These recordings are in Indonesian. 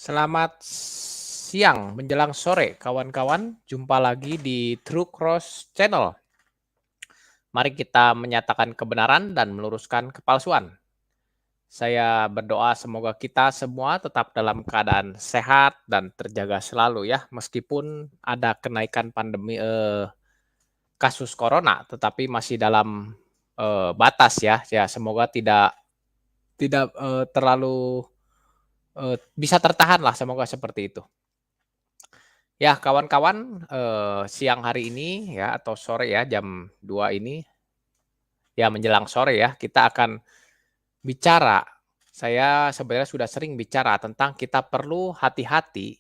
Selamat siang menjelang sore kawan-kawan, jumpa lagi di True Cross Channel. Mari kita menyatakan kebenaran dan meluruskan kepalsuan. Saya berdoa semoga kita semua tetap dalam keadaan sehat dan terjaga selalu ya, meskipun ada kenaikan pandemi kasus corona, tetapi masih dalam batas ya. Ya semoga tidak tidak terlalu bisa tertahan lah, semoga seperti itu. Ya, kawan-kawan, siang hari ini ya atau sore ya jam 2 ini, ya menjelang sore ya, kita akan bicara. Saya sebenarnya sudah sering bicara tentang kita perlu hati-hati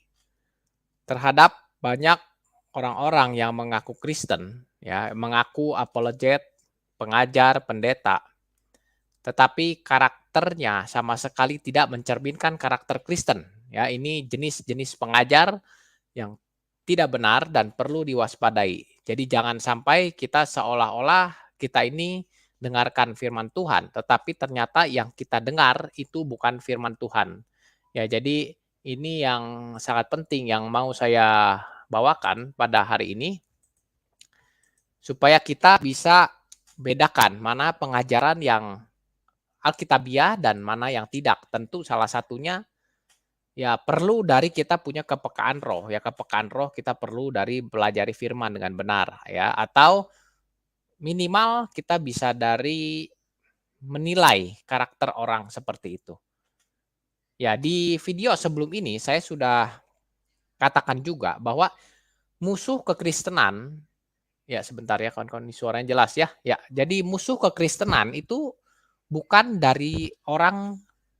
terhadap banyak orang-orang yang mengaku Kristen ya, mengaku apologet, pengajar, pendeta, tetapi karakternya sama sekali tidak mencerminkan karakter Kristen ya. Ini jenis-jenis pengajar yang tidak benar dan perlu diwaspadai. Jadi jangan sampai kita seolah-olah kita ini dengarkan firman Tuhan, tetapi ternyata yang kita dengar itu bukan firman Tuhan. Ya, jadi ini yang sangat penting yang mau saya bawakan pada hari ini, supaya kita bisa bedakan mana pengajaran yang alkitabiah dan mana yang tidak. Tentu salah satunya ya perlu dari kita punya kepekaan roh, ya kepekaan roh kita perlu dari pelajari firman dengan benar ya, atau minimal kita bisa dari menilai karakter orang seperti itu. Ya di video sebelum ini saya sudah katakan juga bahwa musuh kekristenan, ya sebentar ya kawan-kawan, ini suaranya jelas ya. Ya, jadi musuh kekristenan itu bukan dari orang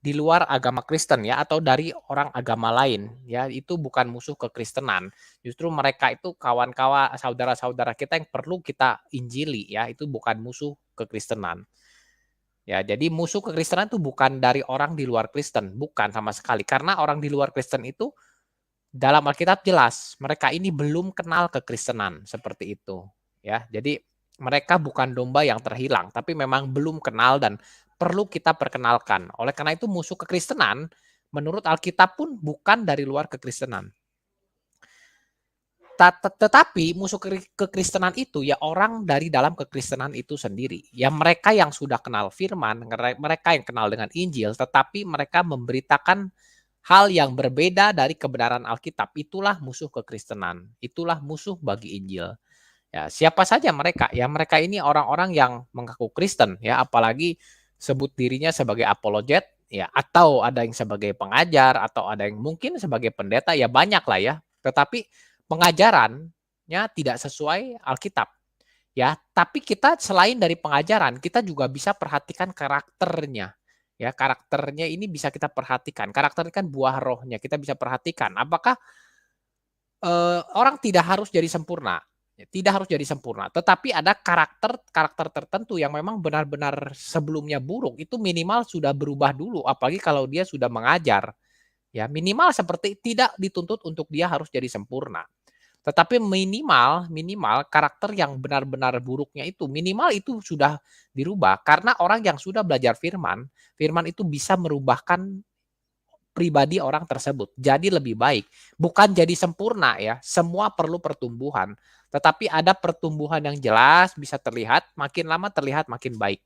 di luar agama Kristen ya, atau dari orang agama lain ya, itu bukan musuh kekristenan. Justru mereka itu kawan-kawan, saudara-saudara kita yang perlu kita injili ya, itu bukan musuh kekristenan. Ya, jadi musuh kekristenan itu bukan dari orang di luar Kristen, bukan sama sekali. Karena orang di luar Kristen itu dalam Alkitab jelas, mereka ini belum kenal kekristenan, seperti itu, ya. Jadi mereka bukan domba yang terhilang, tapi memang belum kenal dan perlu kita perkenalkan. Oleh karena itu musuh kekristenan menurut Alkitab pun bukan dari luar kekristenan. Tetapi musuh kekristenan itu ya orang dari dalam kekristenan itu sendiri. Ya mereka yang sudah kenal firman, mereka yang kenal dengan Injil, tetapi mereka memberitakan hal yang berbeda dari kebenaran Alkitab. Itulah musuh kekristenan, itulah musuh bagi Injil. Ya, siapa saja mereka? Ya mereka ini orang-orang yang mengaku Kristen ya, apalagi sebut dirinya sebagai apologet ya, atau ada yang sebagai pengajar, atau ada yang mungkin sebagai pendeta, ya banyak lah ya. Tetapi pengajarannya tidak sesuai Alkitab ya. Tapi kita selain dari pengajaran, kita juga bisa perhatikan karakternya. Ya, karakternya ini bisa kita perhatikan. Karakter kan buah rohnya. Kita bisa perhatikan apakah orang tidak harus jadi sempurna, ya, tidak harus jadi sempurna, tetapi ada karakter-karakter tertentu yang memang benar-benar sebelumnya buruk, itu minimal sudah berubah dulu, apalagi kalau dia sudah mengajar. Ya, minimal seperti tidak dituntut untuk dia harus jadi sempurna. Tetapi minimal minimal karakter yang benar-benar buruknya itu, minimal itu sudah dirubah. Karena orang yang sudah belajar firman, firman itu bisa merubahkan pribadi orang tersebut jadi lebih baik. Bukan jadi sempurna ya, semua perlu pertumbuhan. Tetapi ada pertumbuhan yang jelas bisa terlihat, makin lama terlihat makin baik.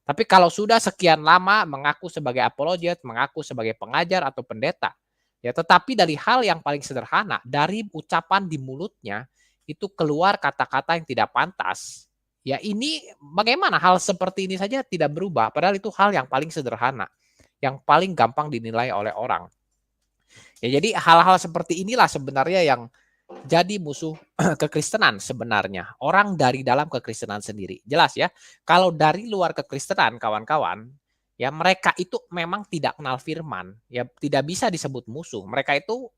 Tapi kalau sudah sekian lama mengaku sebagai apologet, mengaku sebagai pengajar atau pendeta, ya tetapi dari hal yang paling sederhana, dari ucapan di mulutnya, itu keluar kata-kata yang tidak pantas. Ya ini bagaimana hal seperti ini saja tidak berubah, padahal itu hal yang paling sederhana, yang paling gampang dinilai oleh orang. Ya jadi hal-hal seperti inilah sebenarnya yang jadi musuh kekristenan sebenarnya. Orang dari dalam kekristenan sendiri. Jelas ya, kalau dari luar kekristenan kawan-kawan, ya mereka itu memang tidak kenal firman, ya tidak bisa disebut musuh. Mereka itu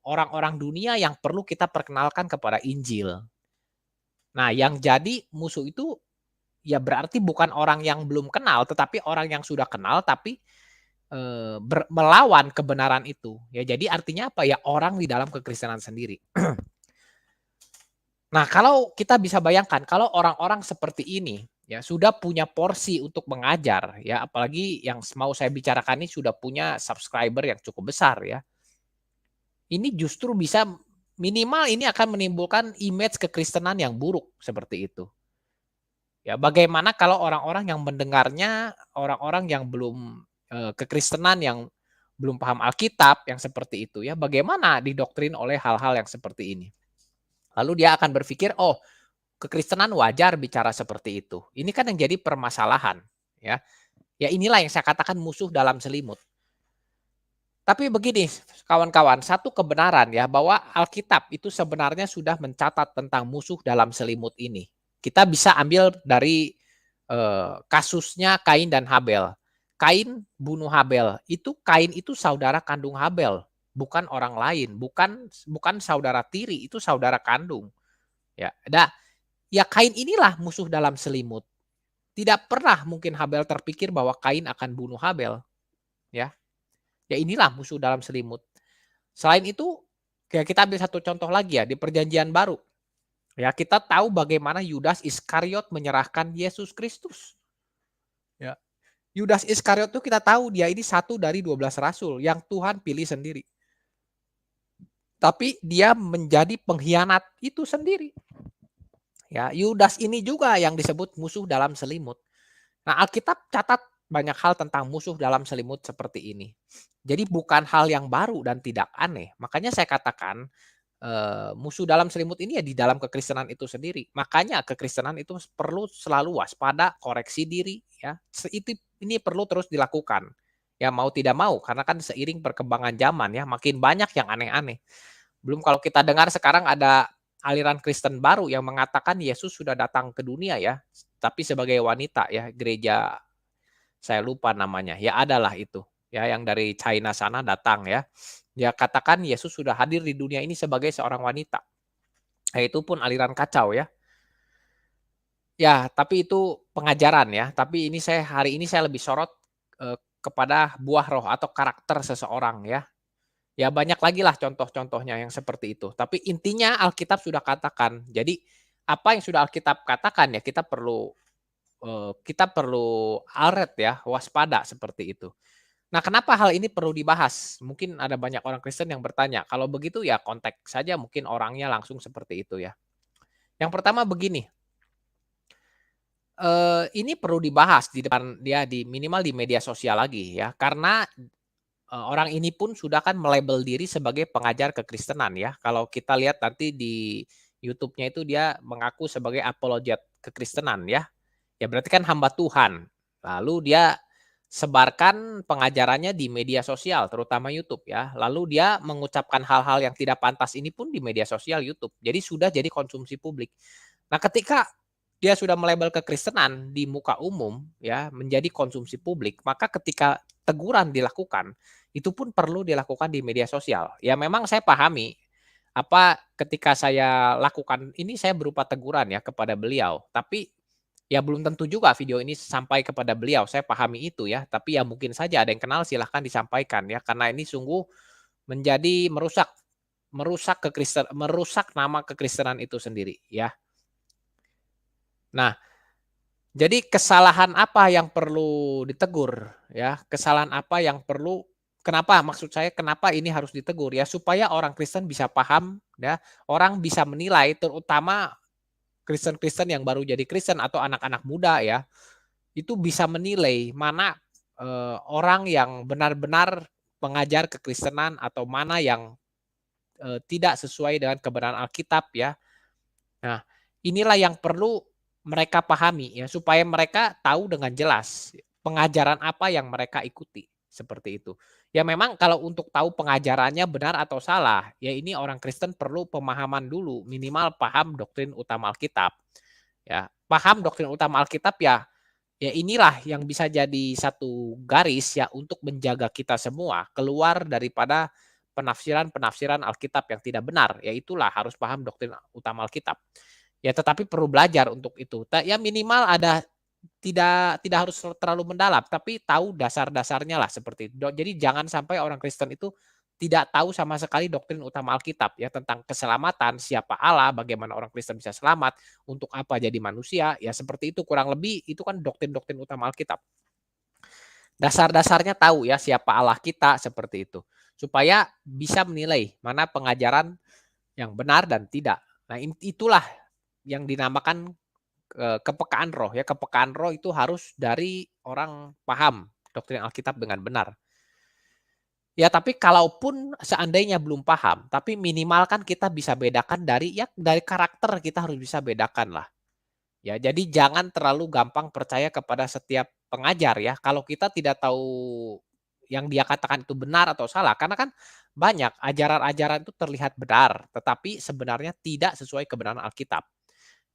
orang-orang dunia yang perlu kita perkenalkan kepada Injil. Nah, yang jadi musuh itu ya berarti bukan orang yang belum kenal, tetapi orang yang sudah kenal tapi melawan kebenaran itu. Ya jadi artinya apa ya, orang di dalam kekristenan sendiri. Nah, kalau kita bisa bayangkan kalau orang-orang seperti ini ya sudah punya porsi untuk mengajar ya, apalagi yang mau saya bicarakan ini sudah punya subscriber yang cukup besar ya. Ini justru bisa minimal ini akan menimbulkan image kekristenan yang buruk seperti itu. Ya, bagaimana kalau orang-orang yang mendengarnya, orang-orang yang belum, kekristenan yang belum paham Alkitab yang seperti itu ya, bagaimana didoktrin oleh hal-hal yang seperti ini. Lalu dia akan berpikir, "Oh, kekristenan wajar bicara seperti itu." Ini kan yang jadi permasalahan, ya. Ya inilah yang saya katakan musuh dalam selimut. Tapi begini kawan-kawan, satu kebenaran ya bahwa Alkitab itu sebenarnya sudah mencatat tentang musuh dalam selimut ini. Kita bisa ambil dari, kasusnya Kain dan Habel. Kain bunuh Habel, Kain itu saudara kandung Habel, bukan orang lain, bukan bukan saudara tiri, itu saudara kandung, ya. Ya Kain inilah musuh dalam selimut. Tidak pernah mungkin Habel terpikir bahwa Kain akan bunuh Habel, ya. Ya inilah musuh dalam selimut. Selain itu, kayak kita ambil satu contoh lagi ya, di Perjanjian Baru. Ya, kita tahu bagaimana Yudas Iskariot menyerahkan Yesus Kristus. Ya. Yudas Iskariot itu kita tahu dia ini satu dari 12 rasul yang Tuhan pilih sendiri. Tapi dia menjadi pengkhianat itu sendiri. Ya, Yudas ini juga yang disebut musuh dalam selimut. Nah, Alkitab catat banyak hal tentang musuh dalam selimut seperti ini. Jadi bukan hal yang baru dan tidak aneh. Makanya saya katakan musuh dalam selimut ini ya di dalam kekristenan itu sendiri. Makanya kekristenan itu perlu selalu waspada, koreksi diri ya. Ini perlu terus dilakukan. Ya mau tidak mau karena kan seiring perkembangan zaman ya makin banyak yang aneh-aneh. Belum kalau kita dengar sekarang ada aliran Kristen baru yang mengatakan Yesus sudah datang ke dunia ya, tapi sebagai wanita ya, gereja saya lupa namanya, ya adalah itu, ya yang dari China sana datang ya. Dia katakan Yesus sudah hadir di dunia ini sebagai seorang wanita. Nah, itu pun aliran kacau ya. Ya, tapi itu pengajaran ya. Tapi ini hari ini saya lebih sorot kepada buah roh atau karakter seseorang ya. Ya banyak lagi lah contoh-contohnya yang seperti itu. Tapi intinya Alkitab sudah katakan. Jadi apa yang sudah Alkitab katakan ya kita perlu alert ya, waspada seperti itu. Nah, kenapa hal ini perlu dibahas? Mungkin ada banyak orang Kristen yang bertanya, kalau begitu ya konteks saja mungkin orangnya langsung seperti itu ya. Yang pertama begini, ini perlu dibahas di depan dia di minimal di media sosial lagi ya, karena, orang ini pun sudah kan melabel diri sebagai pengajar kekristenan ya. Kalau kita lihat nanti di YouTube-nya itu dia mengaku sebagai apologet kekristenan ya. Ya berarti kan hamba Tuhan. Lalu dia sebarkan pengajarannya di media sosial, terutama YouTube ya. Lalu dia mengucapkan hal-hal yang tidak pantas ini pun di media sosial YouTube. Jadi sudah jadi konsumsi publik. Nah, ketika dia sudah melabel kekristenan di muka umum ya, menjadi konsumsi publik, maka ketika teguran dilakukan, itu pun perlu dilakukan di media sosial. Ya memang saya pahami ketika saya lakukan ini saya berupa teguran ya kepada beliau, tapi ya belum tentu juga video ini sampai kepada beliau, saya pahami itu ya, tapi ya mungkin saja ada yang kenal silahkan disampaikan ya, karena ini sungguh menjadi merusak merusak nama kekristenan itu sendiri ya. Nah, jadi kesalahan apa yang perlu ditegur ya, kesalahan apa yang perlu maksud saya kenapa ini harus ditegur ya, supaya orang Kristen bisa paham ya, orang bisa menilai terutama Kristen-Kristen yang baru jadi Kristen atau anak-anak muda ya, itu bisa menilai mana, orang yang benar-benar mengajar kekristenan atau mana yang, tidak sesuai dengan kebenaran Alkitab ya. Nah, inilah yang perlu mereka pahami ya, supaya mereka tahu dengan jelas pengajaran apa yang mereka ikuti, seperti itu. Ya memang kalau untuk tahu pengajarannya benar atau salah, ya ini orang Kristen perlu pemahaman dulu, minimal paham doktrin utama Alkitab. Ya, paham doktrin utama Alkitab ya inilah yang bisa jadi satu garis ya untuk menjaga kita semua keluar daripada penafsiran-penafsiran Alkitab yang tidak benar. Ya itulah harus paham doktrin utama Alkitab. Ya tetapi perlu belajar untuk itu. Ya minimal ada tidak tidak harus terlalu mendalam, tapi tahu dasar-dasarnya lah seperti itu. Jadi jangan sampai orang Kristen itu tidak tahu sama sekali doktrin utama Alkitab ya tentang keselamatan, siapa Allah, bagaimana orang Kristen bisa selamat, untuk apa jadi manusia, ya seperti itu kurang lebih itu kan doktrin-doktrin utama Alkitab. Dasar-dasarnya tahu ya siapa Allah kita seperti itu. Supaya bisa menilai mana pengajaran yang benar dan tidak. Nah, itulah yang dinamakan kepekaan roh ya. Kepekaan roh itu harus dari orang paham doktrin Alkitab dengan benar. Ya, tapi kalaupun seandainya belum paham, tapi minimal kan kita bisa bedakan dari karakter kita harus bisa bedakan lah. Ya, jadi jangan terlalu gampang percaya kepada setiap pengajar ya. Kalau kita tidak tahu yang dia katakan itu benar atau salah, karena kan banyak ajaran-ajaran itu terlihat benar, tetapi sebenarnya tidak sesuai kebenaran Alkitab.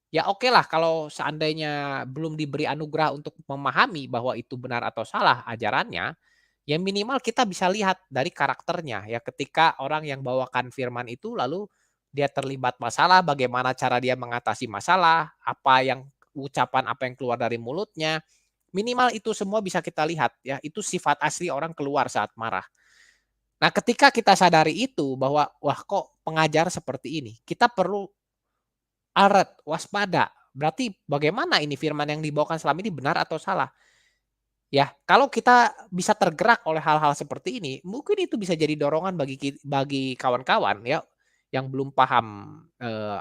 Ya oke lah kalau seandainya belum diberi anugerah untuk memahami bahwa itu benar atau salah ajarannya, ya minimal kita bisa lihat dari karakternya ya ketika orang yang bawakan firman itu lalu dia terlibat masalah, bagaimana cara dia mengatasi masalah, ucapan apa yang keluar dari mulutnya, minimal itu semua bisa kita lihat ya, itu sifat asli orang keluar saat marah. Nah, ketika kita sadari itu bahwa wah kok pengajar seperti ini, kita perlu alert, waspada. Berarti bagaimana ini firman yang dibawakan selama ini benar atau salah? Ya, kalau kita bisa tergerak oleh hal-hal seperti ini, mungkin itu bisa jadi dorongan bagi kawan-kawan ya yang belum paham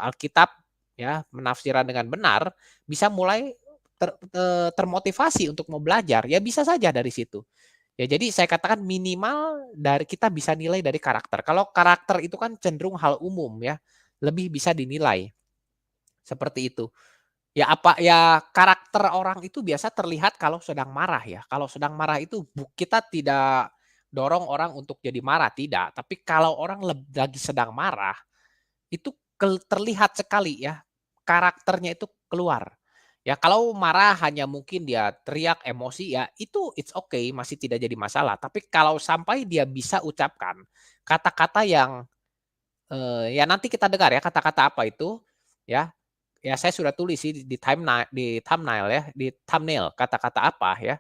Alkitab ya, menafsirkan dengan benar, bisa mulai termotivasi untuk mau belajar. Ya bisa saja dari situ. Ya jadi saya katakan minimal dari kita bisa nilai dari karakter. Kalau karakter itu kan cenderung hal umum ya, lebih bisa dinilai. Seperti itu. Ya karakter orang itu biasa terlihat kalau sedang marah ya. Kalau sedang marah itu kita tidak dorong orang untuk jadi marah, tidak. Tapi kalau orang lagi sedang marah, itu terlihat sekali ya, karakternya itu keluar. Ya kalau marah hanya mungkin dia teriak emosi ya, itu it's okay, masih tidak jadi masalah. Tapi kalau sampai dia bisa ucapkan kata-kata yang, ya nanti kita dengar ya kata-kata apa itu, ya. Ya saya sudah tulis sih di thumbnail ya, di thumbnail kata-kata apa ya.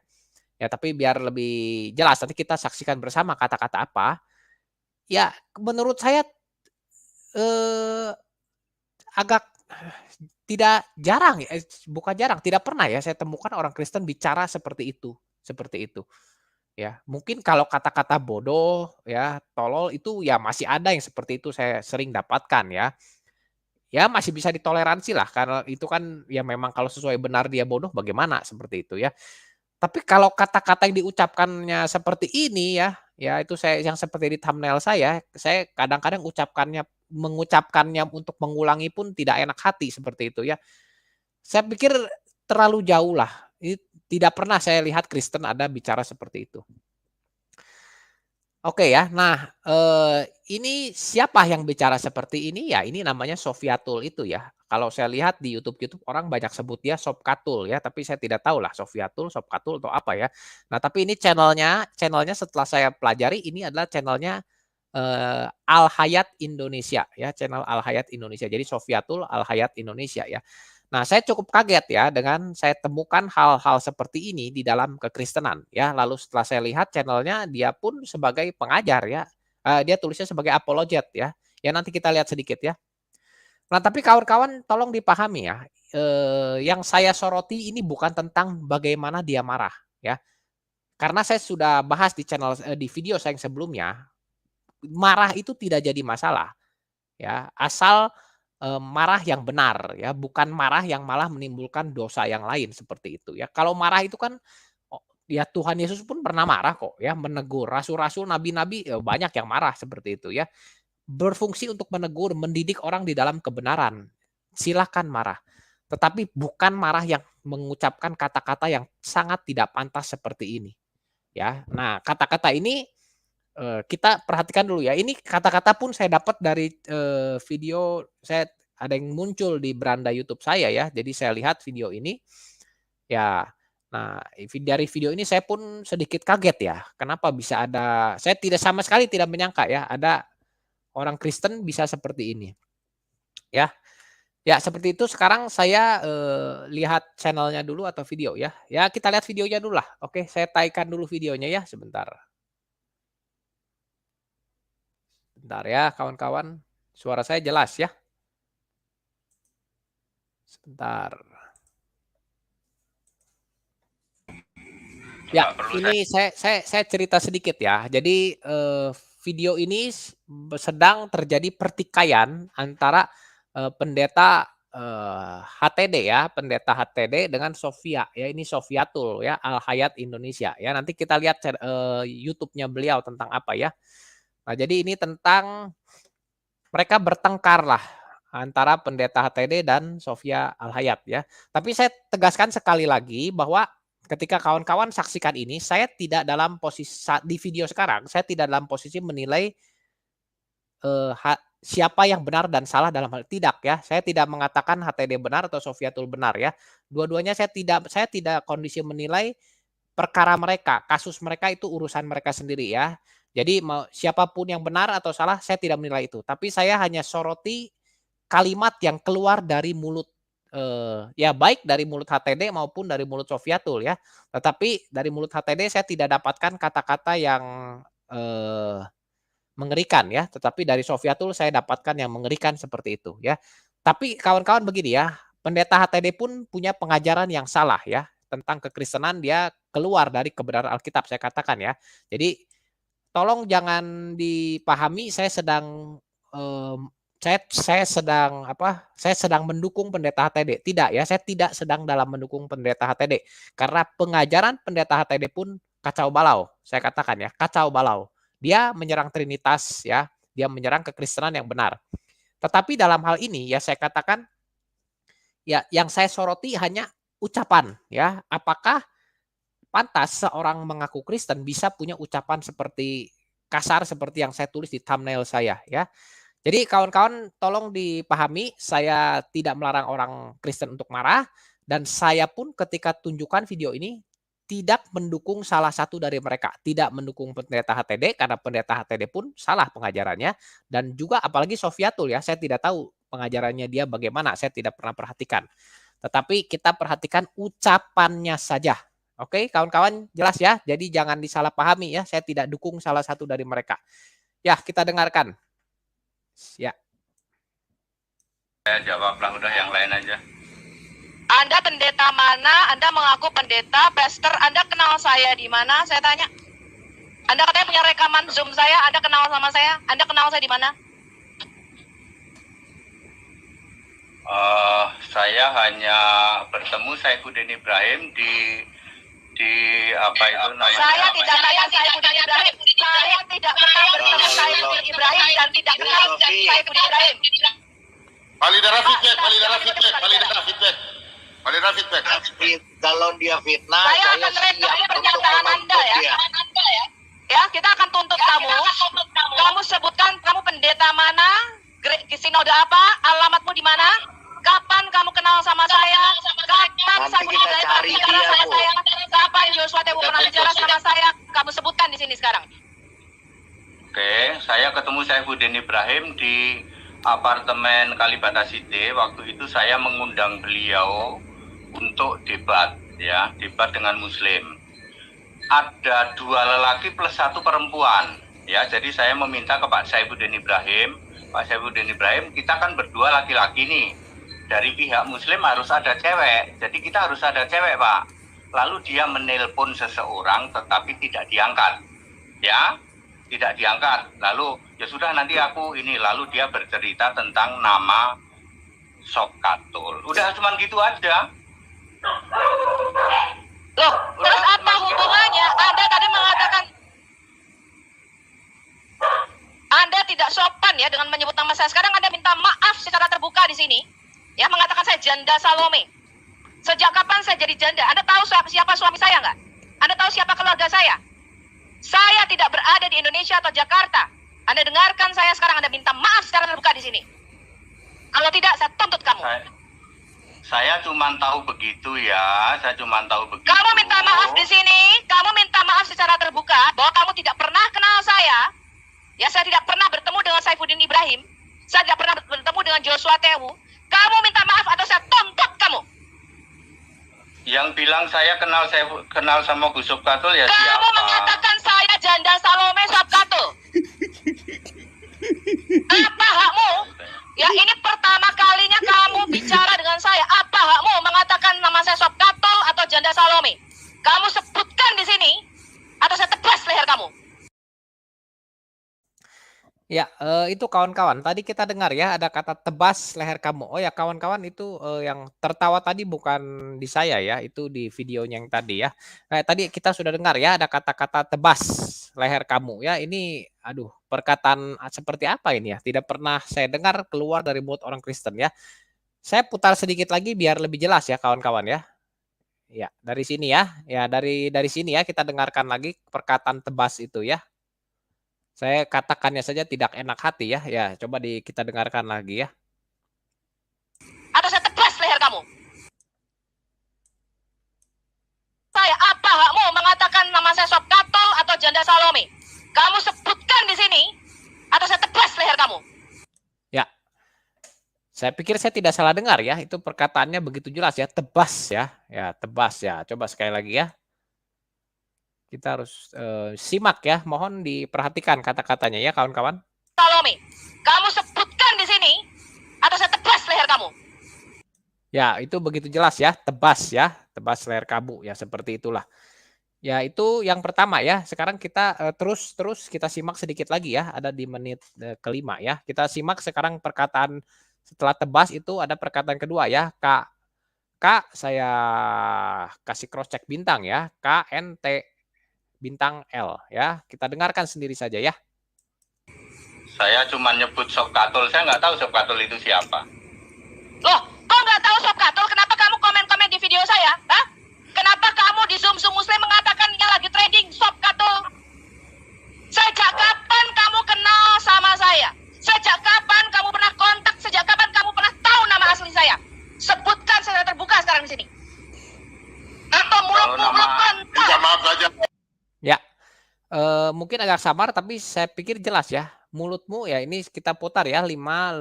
Ya tapi biar lebih jelas nanti kita saksikan bersama kata-kata apa. Ya menurut saya, eee, agak tidak jarang ya, bukan jarang, tidak pernah ya saya temukan orang Kristen bicara seperti itu, ya. Mungkin kalau kata-kata bodoh ya, tolol itu ya masih ada yang seperti itu saya sering dapatkan ya. Ya masih bisa ditoleransi lah karena itu kan ya memang kalau sesuai benar dia bodoh bagaimana, seperti itu ya. Tapi kalau kata-kata yang diucapkannya seperti ini ya, ya itu saya yang seperti di thumbnail saya kadang-kadang mengucapkannya untuk mengulangi pun tidak enak hati seperti itu ya. Saya pikir terlalu jauh lah, tidak pernah saya lihat Kristen ada bicara seperti itu. Oke ya. Nah, ini siapa yang bicara seperti ini? Ya ini namanya Sofiatul itu ya. Kalau saya lihat di YouTube orang banyak sebut dia Sopkatul ya, tapi saya tidak tahu lah Sofiatul, Sopkatul atau apa ya. Nah, tapi ini channelnya setelah saya pelajari ini adalah channelnya Al Hayat Indonesia ya, channel Al Hayat Indonesia. Jadi Sofiatul Al Hayat Indonesia ya. Nah, saya cukup kaget ya dengan saya temukan hal-hal seperti ini di dalam kekristenan ya. Lalu setelah saya lihat channelnya dia pun sebagai pengajar ya, dia tulisnya sebagai apologet ya. Ya nanti kita lihat sedikit ya. Nah, tapi kawan-kawan tolong dipahami ya, yang saya soroti ini bukan tentang bagaimana dia marah ya. Karena saya sudah bahas di video saya yang sebelumnya, marah itu tidak jadi masalah. Ya, asal, marah yang benar ya, bukan marah yang malah menimbulkan dosa yang lain seperti itu ya. Kalau marah itu kan, ya Tuhan Yesus pun pernah marah kok ya, menegur rasul-rasul, nabi-nabi, banyak yang marah seperti itu ya. Berfungsi untuk menegur, mendidik orang di dalam kebenaran, silakan marah. Tetapi bukan marah yang mengucapkan kata-kata yang sangat tidak pantas seperti ini ya. Nah kata-kata ini kita perhatikan dulu ya, ini kata-kata pun saya dapat dari, video saya ada yang muncul di beranda YouTube saya ya, jadi saya lihat video ini, ya, nah dari video ini saya pun sedikit kaget ya, kenapa bisa saya tidak sama sekali tidak menyangka ya, ada orang Kristen bisa seperti ini, ya. Ya seperti itu sekarang saya, lihat channelnya dulu atau video ya. Ya kita lihat videonya dulu lah, oke saya tayangkan dulu videonya ya sebentar. Bentar ya kawan-kawan, suara saya jelas ya? Sebentar. Ya, ini saya cerita sedikit ya. Jadi, video ini sedang terjadi pertikaian antara, pendeta, HTD ya, pendeta HTD dengan Sofia ya, ini Sofiatul ya, Al Hayat Indonesia ya. Nanti kita lihat YouTube-nya beliau tentang apa ya. Nah, jadi ini tentang mereka bertengkar lah antara pendeta HTD dan Sofia Al Hayat ya. Tapi saya tegaskan sekali lagi bahwa ketika kawan-kawan saksikan ini, saya tidak dalam posisi di video sekarang, saya tidak dalam posisi menilai siapa yang benar dan salah dalam hal tidak ya. Saya tidak mengatakan HTD benar atau Sofiatul benar ya. Dua-duanya saya tidak kondisi menilai perkara mereka, kasus mereka itu urusan mereka sendiri ya. Jadi mau siapapun yang benar atau salah saya tidak menilai itu, tapi saya hanya soroti kalimat yang keluar dari mulut, ya baik dari mulut HTD maupun dari mulut Sofiatul ya. Tetapi dari mulut HTD saya tidak dapatkan kata-kata yang, eee, mengerikan ya, tetapi dari Sofiatul saya dapatkan yang mengerikan seperti itu ya. Tapi kawan-kawan begini ya, pendeta HTD pun punya pengajaran yang salah ya, tentang kekristenan dia keluar dari kebenaran Alkitab saya katakan ya. Jadi tolong jangan dipahami saya sedang, saya sedang mendukung pendeta HTD, tidak ya, saya tidak sedang dalam mendukung pendeta HTD. Karena pengajaran pendeta HTD pun kacau balau, saya katakan ya, kacau balau. Dia menyerang Trinitas ya, dia menyerang kekristenan yang benar. Tetapi dalam hal ini ya saya katakan, ya yang saya soroti hanya ucapan ya, apakah pantas seorang mengaku Kristen bisa punya ucapan seperti kasar seperti yang saya tulis di thumbnail saya ya. Jadi kawan-kawan tolong dipahami, saya tidak melarang orang Kristen untuk marah dan saya pun ketika tunjukkan video ini tidak mendukung salah satu dari mereka, tidak mendukung pendeta HTD karena pendeta HTD pun salah pengajarannya dan juga apalagi Sofiatul ya, saya tidak tahu pengajarannya dia bagaimana, saya tidak pernah perhatikan. Tetapi kita perhatikan ucapannya saja. Oke, kawan-kawan jelas ya? Jadi jangan disalahpahami ya, saya tidak dukung salah satu dari mereka. Ya, kita dengarkan. Ya. Saya jawablah udah yang lain aja. Anda pendeta mana? Anda mengaku pendeta, pastor. Anda kenal saya di mana? Saya tanya. Anda katanya punya rekaman Zoom saya. Anda kenal sama saya? Anda kenal saya di mana? Saya hanya bertemu Saifuddin Ibrahim di apa itu namanya? Saya tidak tanya Saifuddin Ibrahim. Saya tidak pernah bertemu Saifuddin Ibrahim dan tidak kenal Saifuddin Ibrahim. Validara feedback. Kalau dia fitnah, Saya akan rekam pernyataan Anda ya. Ya, kita akan tuntut kamu. Kamu sebutkan kamu pendeta mana, sinode apa, alamatmu di mana, kapan kamu kenal sama saya, kapan Nanti kita cari bicara dia, sama Bu. saya, kapan Joshua Tebu pernah bicara sama saya, kamu sebutkan di sini sekarang. Oke, saya ketemu Saifuddin Ibrahim di apartemen Kalibata City. Waktu itu saya mengundang beliau untuk debat, ya, debat dengan Muslim. Ada 2 lelaki plus 1 perempuan, ya. Jadi saya meminta ke Pak Saifuddin Ibrahim, kita kan berdua laki-laki nih. Dari pihak Muslim harus ada cewek, jadi kita harus ada cewek, Pak. Lalu dia menelpon seseorang, tetapi tidak diangkat, ya. Tidak diangkat. Lalu ya sudah nanti aku ini. Lalu dia bercerita tentang nama Sokatul. Udah cuman gitu aja. Loh, terus apa hubungannya? Anda tadi mengatakan Anda tidak sopan ya dengan menyebut nama saya. Sekarang Anda minta maaf secara terbuka di sini. Ya, mengatakan saya janda Salome. Sejak kapan saya jadi janda? Anda tahu siapa suami saya nggak? Anda tahu siapa keluarga saya? Saya tidak berada di Indonesia atau Jakarta. Anda dengarkan saya sekarang, Anda minta maaf secara terbuka di sini. Kalau tidak, saya tuntut kamu. Saya cuma tahu begitu ya, Kamu minta maaf di sini, kamu minta maaf secara terbuka bahwa kamu tidak pernah kenal saya. Ya, saya tidak pernah bertemu dengan Saifuddin Ibrahim. Saya tidak pernah bertemu dengan Joshua Tewu. Kamu minta maaf atau saya tuntut kamu. Yang bilang saya kenal sama Gus Sokatul ya Kamu siapa? mengatakan saya janda Salome Sokatul. Ya, itu kawan-kawan, tadi kita dengar ya ada kata tebas leher kamu. Oh ya kawan-kawan itu, yang tertawa tadi bukan di saya ya, itu di videonya yang tadi ya. Tadi kita sudah dengar ya ada kata-kata tebas leher kamu ya, ini aduh perkataan seperti apa ini ya, tidak pernah saya dengar keluar dari mulut orang Kristen ya. Saya putar sedikit lagi biar lebih jelas ya kawan-kawan ya. Ya, dari sini ya, ya dari sini ya kita dengarkan lagi perkataan tebas itu ya. Saya katakannya saja tidak enak hati ya. Ya, coba kita dengarkan lagi ya. Atau saya tebas leher kamu. Saya, apa hakmu mengatakan nama saya Sob Kato atau Janda Salome? Kamu sebutkan di sini, atau saya tebas leher kamu. Ya, saya pikir saya tidak salah dengar ya. Itu perkataannya begitu jelas ya, tebas ya. Ya, tebas ya. Coba sekali lagi ya. Kita harus simak ya. Mohon diperhatikan kata-katanya ya kawan-kawan. Salome, kamu sebutkan di sini, atau saya tebas leher kamu. Ya, itu begitu jelas ya, tebas ya. Tebas leher kamu ya, seperti itulah. Ya, itu yang pertama ya. Sekarang kita terus kita simak sedikit lagi ya. Ada di menit kelima ya. Kita simak sekarang perkataan setelah tebas itu ada perkataan kedua ya. Kak, saya kasih cross check bintang ya. KNT bintang L ya. Kita dengarkan sendiri saja ya. Saya cuma nyebut Sob Katul, saya nggak tahu Sob Katul itu siapa. Loh, kok nggak tahu Sob Katul? Kenapa kamu komen-komen di video saya? Hah? Kenapa kamu di Zoom Muslim mengatakan yang lagi trading Sob Katul? Sejak kapan kamu kenal sama saya? Sejak kapan kamu pernah kontak? Sejak kapan kamu pernah tahu nama asli saya? Sebutkan secara terbuka sekarang di sini. Atau muluk-muluk kontak? Minta maaf saja. Ya. Mungkin agak samar tapi saya pikir jelas ya. Mulutmu ya ini kita putar ya 5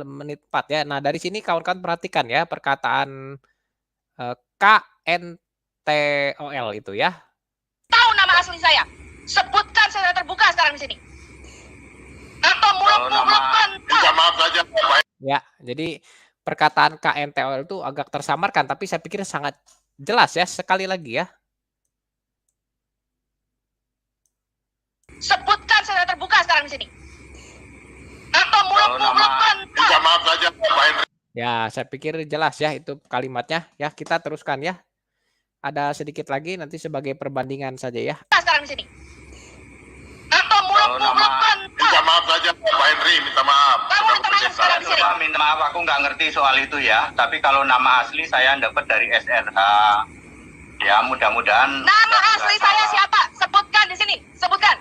menit 4 ya. Nah, dari sini kawan-kawan perhatikan ya perkataan KNTOL itu ya. Tahu nama asli saya? Sebutkan secara terbuka sekarang di sini. Atau muluk-muluk kontak? Minta maaf saja. Ya, jadi perkataan KNTOL itu agak tersamarkan tapi saya pikir sangat jelas ya. Sekali lagi ya. Sebutkan secara terbuka sekarang di sini. Atau muluk-muluk kontak? Minta maaf saja, Pak Henry. Ya, saya pikir jelas ya itu kalimatnya. Ya, kita teruskan ya. Ada sedikit lagi nanti sebagai perbandingan saja ya. Sekarang di sini. Atau muluk-muluk kontak? Minta maaf saja, Pak Henry. Minta maaf. Kamu minta maaf sekarang di sini. Pak, minta maaf aku nggak ngerti soal itu ya. Tapi kalau nama asli saya dapat dari SRH. Ya mudah-mudahan. Nama asli saya siapa? Sebutkan di sini. Sebutkan.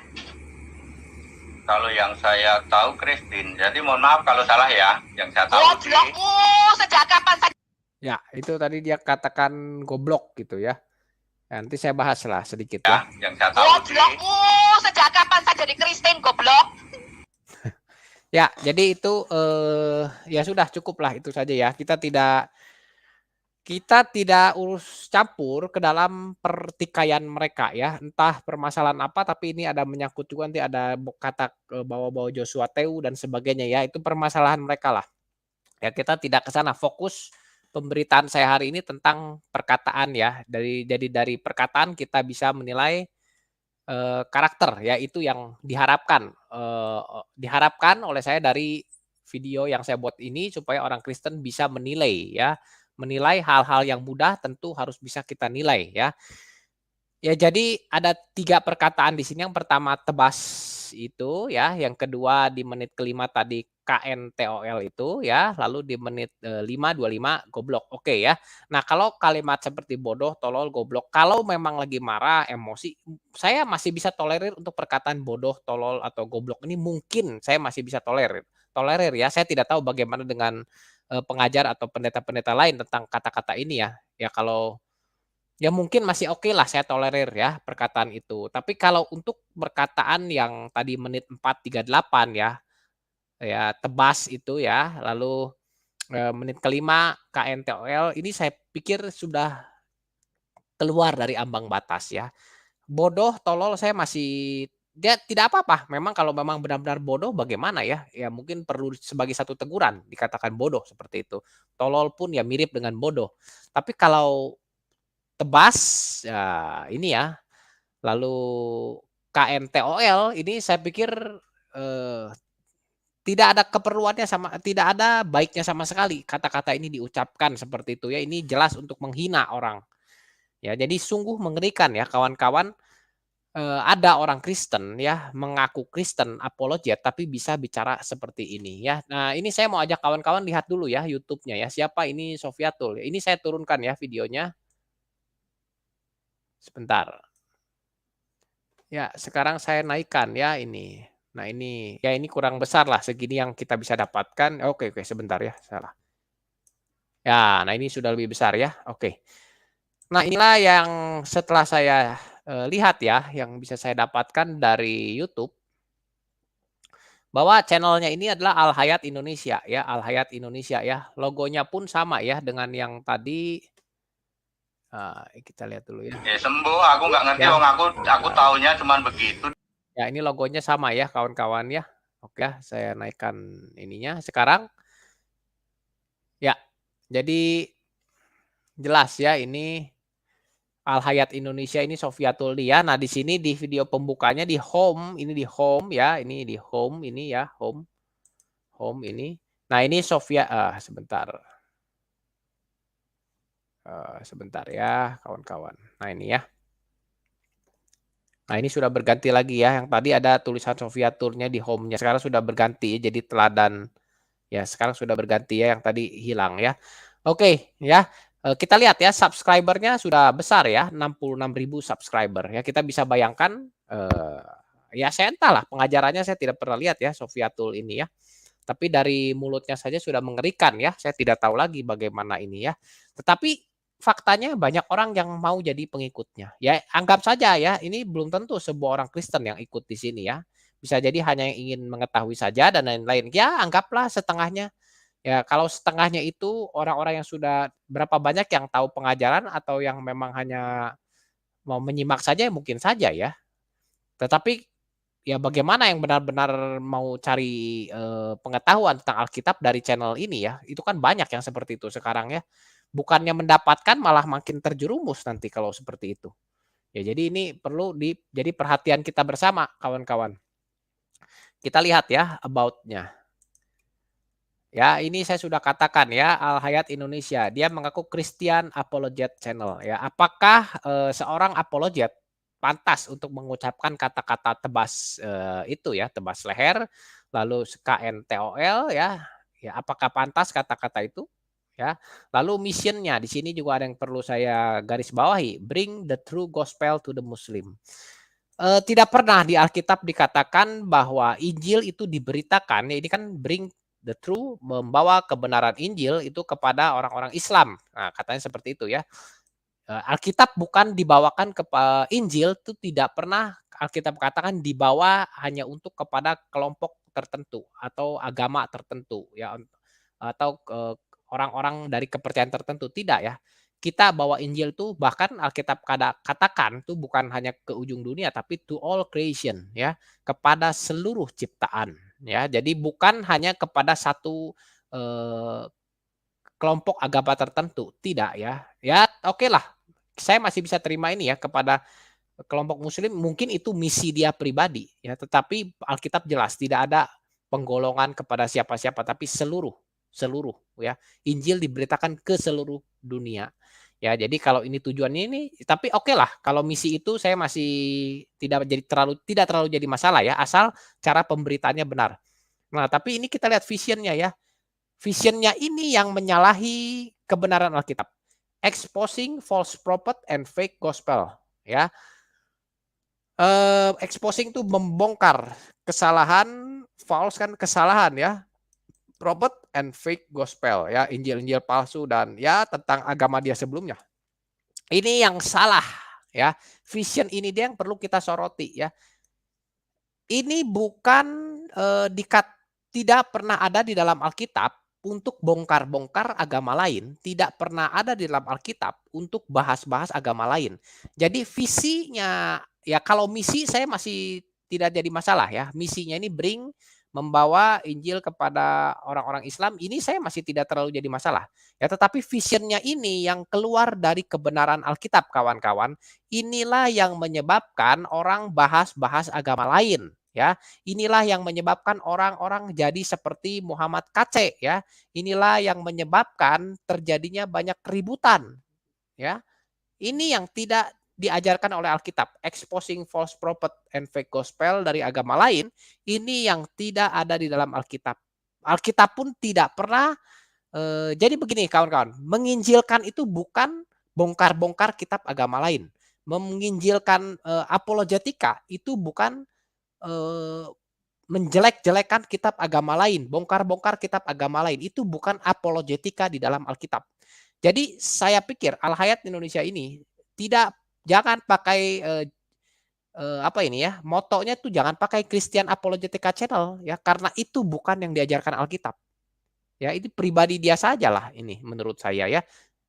Kalau yang saya tahu Christine. Jadi mohon maaf kalau salah ya. Yang saya tahu sih. Goblokmu sejak kapan saja? Ya, itu tadi dia katakan goblok gitu ya. Nanti saya bahas lah sedikit ya. Ya, yang saya tahu sih. Goblokmu sejak kapan saya jadi Kristen goblok? Ya, jadi itu ya sudah cukup lah itu saja ya. Kita tidak urus campur ke dalam pertikaian mereka ya. Entah permasalahan apa tapi ini ada menyangkut juga nanti ada kata bawa-bawa Joshua Teu dan sebagainya ya. Itu permasalahan mereka lah. Ya kita tidak ke sana, fokus pemberitaan saya hari ini tentang perkataan ya. Jadi dari perkataan kita bisa menilai karakter ya, itu yang diharapkan oleh saya dari video yang saya buat ini supaya orang Kristen bisa menilai ya. Menilai hal-hal yang mudah tentu harus bisa kita nilai ya. Ya jadi ada 3 perkataan di sini. Yang pertama tebas itu ya, yang kedua di menit kelima tadi KNTOL itu ya, lalu di menit 5:25 goblok. Oke ya. Nah, kalau kalimat seperti bodoh, tolol, goblok, kalau memang lagi marah, emosi, saya masih bisa tolerir untuk perkataan bodoh, tolol atau goblok ini mungkin saya masih bisa tolerir. Tolerir ya. Saya tidak tahu bagaimana dengan pengajar atau pendeta-pendeta lain tentang kata-kata ini ya. Ya kalau ya mungkin masih oke lah saya tolerir ya perkataan itu. Tapi kalau untuk perkataan yang tadi menit 4:38 ya, ya tebas itu ya, lalu menit kelima KNTOL ini saya pikir sudah keluar dari ambang batas ya. Bodoh, tolol saya masih dia tidak apa-apa. Memang kalau memang benar-benar bodoh bagaimana ya? Ya mungkin perlu sebagai satu teguran dikatakan bodoh seperti itu. Tolol pun ya mirip dengan bodoh. Tapi kalau tebas ya ini ya, lalu KNTOL ini saya pikir tidak ada keperluannya tidak ada baiknya sama sekali kata-kata ini diucapkan seperti itu ya. Ini jelas untuk menghina orang. Ya, jadi sungguh mengerikan ya kawan-kawan. Ada orang Kristen ya, mengaku Kristen, apologet, tapi bisa bicara seperti ini ya. Nah, ini saya mau ajak kawan-kawan lihat dulu ya YouTube-nya ya, siapa ini Sofiatul. Ini saya turunkan ya videonya, sebentar. Ya, sekarang saya naikkan ya ini. Nah ini, ya ini kurang besar lah, segini yang kita bisa dapatkan. Oke, sebentar ya, salah. Ya, nah ini sudah lebih besar ya, oke. Nah inilah yang setelah saya lihat ya, yang bisa saya dapatkan dari YouTube. Bahwa channelnya ini adalah Al Hayat Indonesia ya, Al Hayat Indonesia ya. Logonya pun sama ya dengan yang tadi, kita lihat dulu ya. Sembuh, aku nggak ngerti, Ya, wong aku taunya cuman begitu. ya ini logonya sama ya kawan-kawan ya. Oke ya, saya naikkan ininya sekarang. Ya, jadi jelas ya ini Al Hayat Indonesia ini Sofiatul Lia. Nah di sini di video pembukanya di home, ini di home ya, ini di home ini ya, home ini. Nah ini sebentar. Sebentar ya kawan-kawan. Nah ini ya. Nah ini sudah berganti lagi ya. Yang tadi ada tulisan Sofiaturnya di home-nya. Sekarang sudah berganti ya, jadi teladan. Ya sekarang sudah berganti ya, yang tadi hilang ya. Oke ya. Kita lihat ya, subscribernya sudah besar ya, 66.000 subscriber ya. Kita bisa bayangkan, ya saya entahlah pengajarannya saya tidak pernah lihat ya Sofiatul ini ya. Tapi dari mulutnya saja sudah mengerikan ya. Saya tidak tahu lagi bagaimana ini ya. Tetapi faktanya banyak orang yang mau jadi pengikutnya. Ya anggap saja ya, ini belum tentu sebuah orang Kristen yang ikut di sini ya. Bisa jadi hanya yang ingin mengetahui saja dan lain-lain. Ya anggaplah setengahnya. Ya kalau setengahnya itu orang-orang yang sudah berapa banyak yang tahu pengajaran atau yang memang hanya mau menyimak saja mungkin saja ya. Tetapi ya bagaimana yang benar-benar mau cari, pengetahuan tentang Alkitab dari channel ini ya, itu kan banyak yang seperti itu sekarang ya. Bukannya mendapatkan malah makin terjerumus nanti kalau seperti itu. Ya jadi ini perlu jadi perhatian kita bersama kawan-kawan. Kita lihat ya about-nya. Ya ini saya sudah katakan ya, Al Hayat Indonesia, dia mengaku Christian Apologet Channel ya. Apakah, seorang apologet pantas untuk mengucapkan kata-kata tebas, itu ya, tebas leher, lalu KNTOL ya, ya apakah pantas kata-kata itu? Ya. Lalu missionnya di sini juga ada yang perlu saya garis bawahi, bring the true gospel to the Muslim. Tidak pernah di Alkitab dikatakan bahwa Injil itu diberitakan, ya ini kan bring the true, membawa kebenaran Injil itu kepada orang-orang Islam. Nah, katanya seperti itu ya. Alkitab bukan dibawakan Injil itu tidak pernah Alkitab katakan dibawa hanya untuk kepada kelompok tertentu atau agama tertentu ya, atau orang-orang dari kepercayaan tertentu, tidak ya. Kita bawa Injil tuh bahkan Alkitab katakan tuh bukan hanya ke ujung dunia tapi to all creation ya, kepada seluruh ciptaan ya. Jadi bukan hanya kepada satu kelompok agama tertentu, tidak ya. Ya oke lah, saya masih bisa terima ini ya kepada kelompok muslim mungkin itu misi dia pribadi ya, tetapi Alkitab jelas tidak ada penggolongan kepada siapa-siapa tapi seluruh ya. Injil diberitakan ke seluruh dunia. Ya, jadi kalau ini tujuannya ini tapi oke lah kalau misi itu saya masih tidak terlalu jadi masalah ya, asal cara pemberitaannya benar. Nah, tapi ini kita lihat vision-nya ya. Vision-nya ini yang menyalahi kebenaran Alkitab. Exposing false prophet and fake gospel ya. Exposing itu membongkar kesalahan, false kan kesalahan ya. Prophet and fake gospel ya, injil-injil palsu dan ya tentang agama dia sebelumnya. Ini yang salah ya. Vision ini dia yang perlu kita soroti ya. Ini bukan tidak pernah ada di dalam Alkitab untuk bongkar-bongkar agama lain, tidak pernah ada di dalam Alkitab untuk bahas-bahas agama lain. Jadi visinya ya kalau misi saya masih tidak jadi masalah ya. Misinya ini membawa Injil kepada orang-orang Islam, ini saya masih tidak terlalu jadi masalah. Ya, tetapi visionnya ini yang keluar dari kebenaran Alkitab kawan-kawan, inilah yang menyebabkan orang bahas-bahas agama lain. ya. Inilah yang menyebabkan orang-orang jadi seperti Muhammad KC ya. Inilah yang menyebabkan terjadinya banyak keributan ya. Ini yang tidak diajarkan oleh Alkitab, exposing false prophet and fake gospel dari agama lain, ini yang tidak ada di dalam Alkitab. Alkitab pun tidak pernah jadi begini kawan-kawan, menginjilkan itu bukan bongkar-bongkar kitab agama lain. Menginjilkan apologetika itu bukan eee, menjelek-jelekan kitab agama lain, bongkar-bongkar kitab agama lain, itu bukan apologetika di dalam Alkitab. Jadi saya pikir Al-Hayat Indonesia ini jangan pakai, apa ini ya, motonya tuh jangan pakai Christian Apologetica Channel ya, karena itu bukan yang diajarkan Alkitab. Ya, ini pribadi dia sajalah ini menurut saya ya.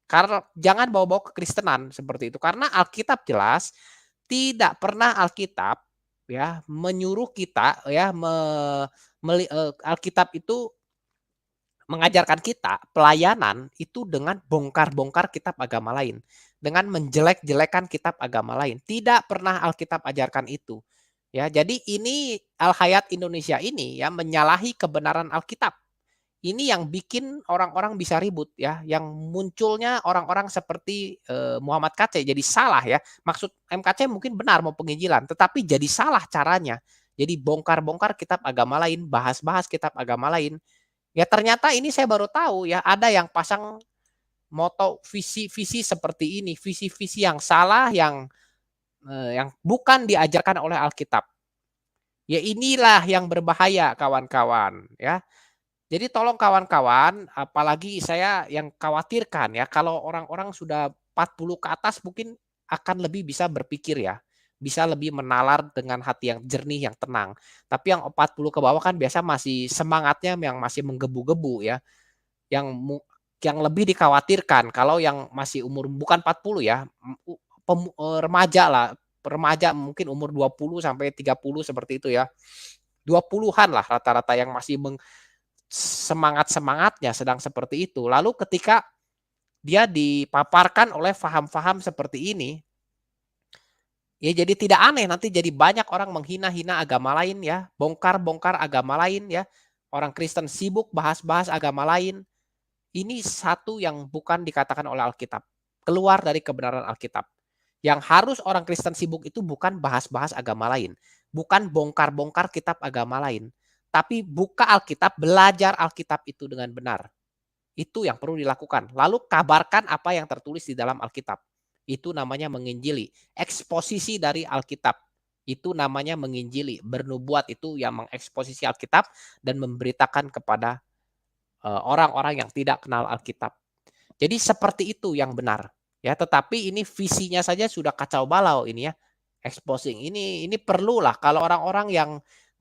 Karena jangan bawa-bawa kekristenan seperti itu, karena Alkitab jelas tidak pernah Alkitab ya menyuruh kita ya Alkitab itu mengajarkan kita pelayanan itu dengan bongkar-bongkar kitab agama lain, dengan menjelek-jelekan kitab agama lain. Tidak pernah Alkitab ajarkan itu. Ya, jadi ini Al-Hayat Indonesia ini ya menyalahi kebenaran Alkitab. Ini yang bikin orang-orang bisa ribut ya, yang munculnya orang-orang seperti Muhammad KC jadi salah ya. Maksud MKC mungkin benar mau penginjilan, tetapi jadi salah caranya. Jadi bongkar-bongkar kitab agama lain, bahas-bahas kitab agama lain. Ya ternyata ini saya baru tahu ya, ada yang pasang moto visi-visi seperti ini, visi-visi yang salah yang bukan diajarkan oleh Alkitab. Ya inilah yang berbahaya kawan-kawan ya. Jadi tolong kawan-kawan, apalagi saya yang khawatirkan ya kalau orang-orang sudah 40 ke atas mungkin akan lebih bisa berpikir ya. Bisa lebih menalar dengan hati yang jernih, yang tenang. Tapi yang 40 ke bawah kan biasa masih semangatnya yang masih menggebu-gebu ya. Yang yang lebih dikhawatirkan kalau yang masih umur bukan 40 ya, remaja lah, remaja mungkin umur 20 sampai 30 seperti itu ya. 20-an lah rata-rata yang masih semangat-semangatnya sedang seperti itu. Lalu ketika dia dipaparkan oleh faham-faham seperti ini, ya jadi tidak aneh nanti jadi banyak orang menghina-hina agama lain ya, bongkar-bongkar agama lain ya. Orang Kristen sibuk bahas-bahas agama lain. Ini satu yang bukan dikatakan oleh Alkitab. Keluar dari kebenaran Alkitab. Yang harus orang Kristen sibuk itu bukan bahas-bahas agama lain. Bukan bongkar-bongkar kitab agama lain. Tapi buka Alkitab, belajar Alkitab itu dengan benar. Itu yang perlu dilakukan. Lalu kabarkan apa yang tertulis di dalam Alkitab. Itu namanya menginjili. Eksposisi dari Alkitab. Itu namanya menginjili. Bernubuat itu yang mengeksposisi Alkitab dan memberitakan kepada orang-orang yang tidak kenal Alkitab. Jadi seperti itu yang benar. Ya, tetapi ini visinya saja sudah kacau balau ini ya. Exposing ini perlulah kalau orang-orang yang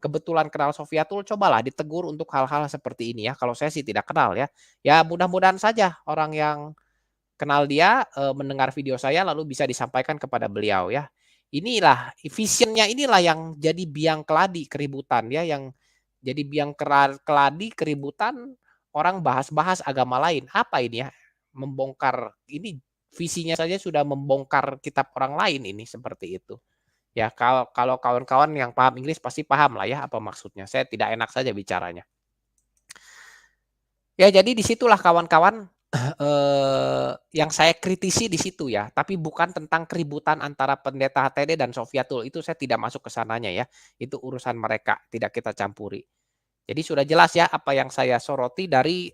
kebetulan kenal Sofiatul cobalah ditegur untuk hal-hal seperti ini ya. Kalau saya sih tidak kenal ya. Ya mudah-mudahan saja orang yang kenal dia mendengar video saya lalu bisa disampaikan kepada beliau ya. Inilah visionnya inilah yang jadi biang keladi keributan ya, yang jadi biang keladi keributan orang bahas-bahas agama lain. Apa ini ya? Membongkar ini visinya saja sudah membongkar kitab orang lain ini seperti itu. Ya kalau kawan-kawan yang paham Inggris pasti paham lah ya apa maksudnya. Saya tidak enak saja bicaranya. Ya jadi disitulah kawan-kawan yang saya kritisi di situ ya, tapi bukan tentang keributan antara pendeta HTD dan Sofiatul, itu saya tidak masuk ke sananya ya, itu urusan mereka, tidak kita campuri. Jadi sudah jelas ya apa yang saya soroti dari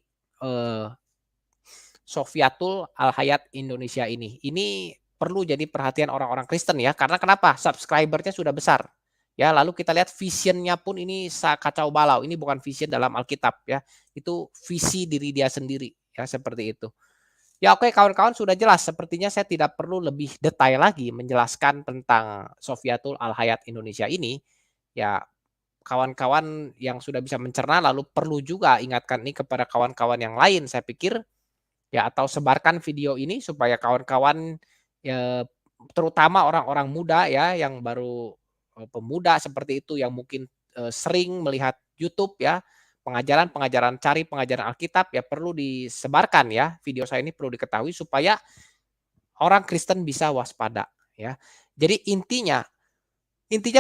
Sofiatul Al-Hayat Indonesia ini. Ini perlu jadi perhatian orang-orang Kristen ya, karena kenapa? Subscribernya sudah besar. Ya, lalu kita lihat visionnya pun ini kacau balau. Ini bukan vision dalam Alkitab ya. Itu visi diri dia sendiri ya seperti itu. Ya oke kawan-kawan sudah jelas. Sepertinya saya tidak perlu lebih detail lagi menjelaskan tentang Sofiatul Al-Hayat Indonesia ini. Ya kawan-kawan yang sudah bisa mencerna lalu perlu juga ingatkan ini kepada kawan-kawan yang lain saya pikir ya atau sebarkan video ini supaya kawan-kawan ya, terutama orang-orang muda ya yang baru pemuda seperti itu yang mungkin sering melihat YouTube ya, cari pengajaran Alkitab ya perlu disebarkan ya. Video saya ini perlu diketahui supaya orang Kristen bisa waspada ya. Jadi intinya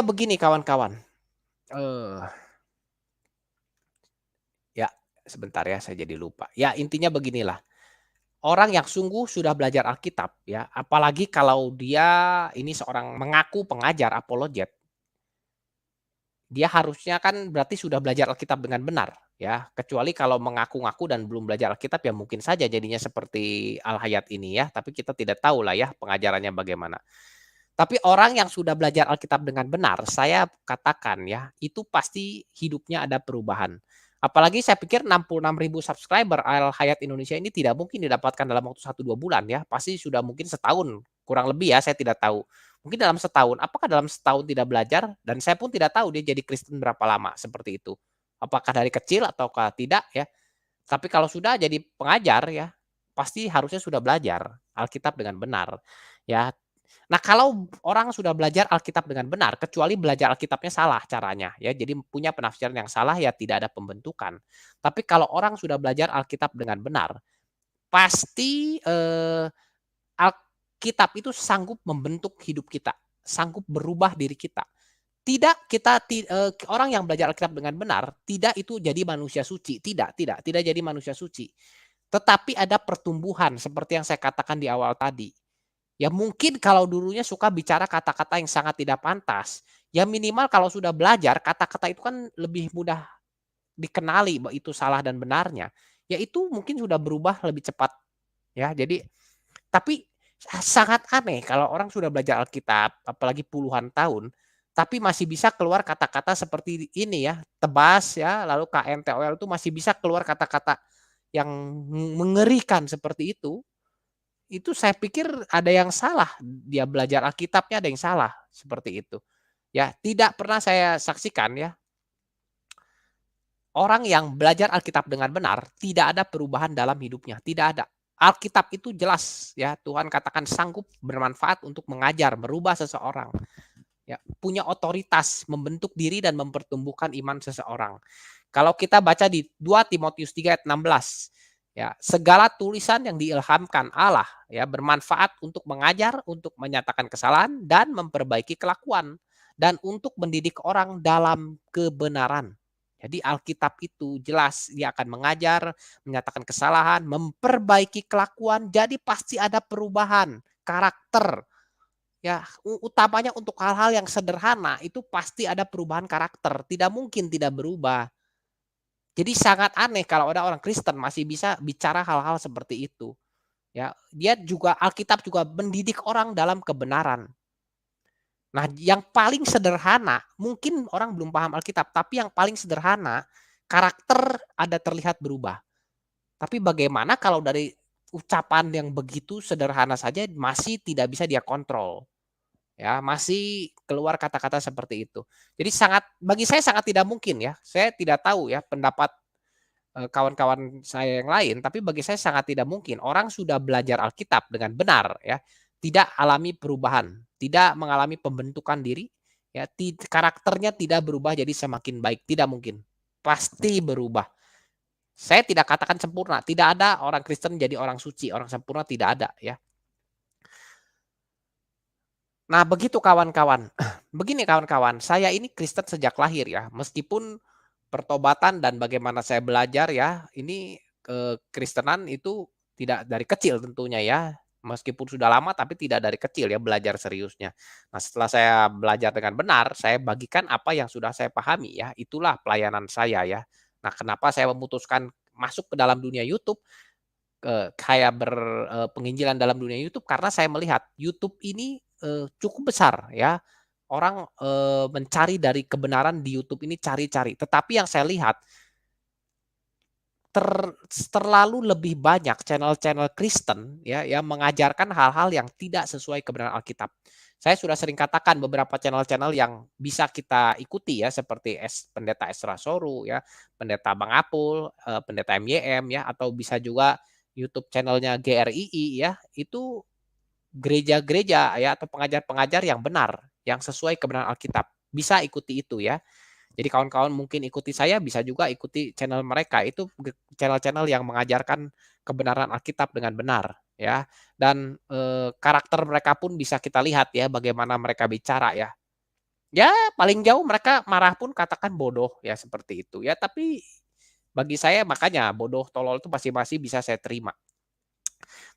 begini kawan-kawan. Eh, ya, sebentar ya, saya jadi lupa. Ya, intinya beginilah. Orang yang sungguh sudah belajar Alkitab ya, apalagi kalau dia ini seorang mengaku pengajar apologet, dia harusnya kan berarti sudah belajar Alkitab dengan benar ya. Kecuali kalau mengaku-ngaku dan belum belajar Alkitab ya mungkin saja jadinya seperti Al-Hayat ini ya, tapi kita tidak tahu lah ya pengajarannya bagaimana. Tapi orang yang sudah belajar Alkitab dengan benar, saya katakan ya, itu pasti hidupnya ada perubahan. Apalagi saya pikir 66.000 subscriber Al Hayat Indonesia ini tidak mungkin didapatkan dalam waktu 1-2 bulan ya. Pasti sudah mungkin setahun, kurang lebih ya, saya tidak tahu. Mungkin dalam setahun. Apakah dalam setahun tidak belajar? Dan saya pun tidak tahu dia jadi Kristen berapa lama seperti itu. Apakah dari kecil ataukah tidak ya. Tapi kalau sudah jadi pengajar ya, pasti harusnya sudah belajar Alkitab dengan benar. Ya, nah, kalau orang sudah belajar Alkitab dengan benar, kecuali belajar Alkitabnya salah caranya, ya, jadi punya penafsiran yang salah, ya tidak ada pembentukan. Tapi kalau orang sudah belajar Alkitab dengan benar, pasti, Alkitab itu sanggup membentuk hidup kita, sanggup berubah diri kita. Tidak kita orang yang belajar Alkitab dengan benar, tidak itu jadi manusia suci, tidak jadi manusia suci. Tetapi ada pertumbuhan seperti yang saya katakan di awal tadi. Ya mungkin kalau dulunya suka bicara kata-kata yang sangat tidak pantas, ya minimal kalau sudah belajar kata-kata itu kan lebih mudah dikenali bahwa itu salah dan benarnya. Ya itu mungkin sudah berubah lebih cepat ya. Jadi tapi sangat aneh kalau orang sudah belajar Alkitab apalagi puluhan tahun, tapi masih bisa keluar kata-kata seperti ini ya, tebas ya, lalu KNTOL itu masih bisa keluar kata-kata yang mengerikan seperti itu saya pikir ada yang salah, dia belajar Alkitabnya ada yang salah, seperti itu. Ya, tidak pernah saya saksikan ya, orang yang belajar Alkitab dengan benar, tidak ada perubahan dalam hidupnya, tidak ada. Alkitab itu jelas ya, Tuhan katakan sanggup bermanfaat untuk mengajar, merubah seseorang. Ya, punya otoritas membentuk diri dan mempertumbuhkan iman seseorang. Kalau kita baca di 2 Timotius 3 ayat 16, ya, segala tulisan yang diilhamkan Allah ya bermanfaat untuk mengajar, untuk menyatakan kesalahan dan memperbaiki kelakuan dan untuk mendidik orang dalam kebenaran. Jadi Alkitab itu jelas dia akan mengajar, menyatakan kesalahan, memperbaiki kelakuan, jadi pasti ada perubahan karakter. Ya, utamanya untuk hal-hal yang sederhana itu pasti ada perubahan karakter, tidak mungkin tidak berubah. Jadi sangat aneh kalau ada orang Kristen masih bisa bicara hal-hal seperti itu. Ya, dia juga Alkitab juga mendidik orang dalam kebenaran. Nah, yang paling sederhana, mungkin orang belum paham Alkitab, tapi yang paling sederhana, karakter ada terlihat berubah. Tapi bagaimana kalau dari ucapan yang begitu sederhana saja masih tidak bisa dia kontrol? Ya, masih keluar kata-kata seperti itu. Jadi bagi saya sangat tidak mungkin ya. Saya tidak tahu ya pendapat kawan-kawan saya yang lain, tapi bagi saya sangat tidak mungkin orang sudah belajar Alkitab dengan benar ya, tidak alami perubahan, tidak mengalami pembentukan diri, ya, karakternya tidak berubah jadi semakin baik, tidak mungkin. Pasti berubah. Saya tidak katakan sempurna, tidak ada orang Kristen jadi orang suci, orang sempurna tidak ada ya. Nah, begitu kawan-kawan. Begini kawan-kawan, saya ini Kristen sejak lahir ya, meskipun pertobatan dan bagaimana saya belajar ya, ini kekristenan itu tidak dari kecil tentunya ya. Meskipun sudah lama tapi tidak dari kecil ya belajar seriusnya. Nah, setelah saya belajar dengan benar, saya bagikan apa yang sudah saya pahami ya. Itulah pelayanan saya ya. Nah, kenapa saya memutuskan masuk ke dalam dunia YouTube, kayak penginjilan dalam dunia YouTube karena saya melihat YouTube ini, cukup besar ya. Orang, mencari dari kebenaran di YouTube ini cari-cari, tetapi yang saya lihat ter terlalu lebih banyak channel-channel Kristen ya yang mengajarkan hal-hal yang tidak sesuai kebenaran Alkitab. Saya sudah sering katakan beberapa channel-channel yang bisa kita ikuti ya seperti Pendeta Esra Soru ya, Pendeta Bang Apul, Pendeta MYM ya, atau bisa juga YouTube channel-nya GRII ya, itu gereja-gereja ya atau pengajar-pengajar yang benar, yang sesuai kebenaran Alkitab. Bisa ikuti itu ya. Jadi kawan-kawan mungkin ikuti saya, bisa juga ikuti channel mereka. Itu channel-channel yang mengajarkan kebenaran Alkitab dengan benar ya. Dan karakter mereka pun bisa kita lihat ya bagaimana mereka bicara ya. Ya paling jauh mereka marah pun katakan bodoh ya seperti itu ya, tapi bagi saya makanya bodoh, tolol itu masih bisa saya terima.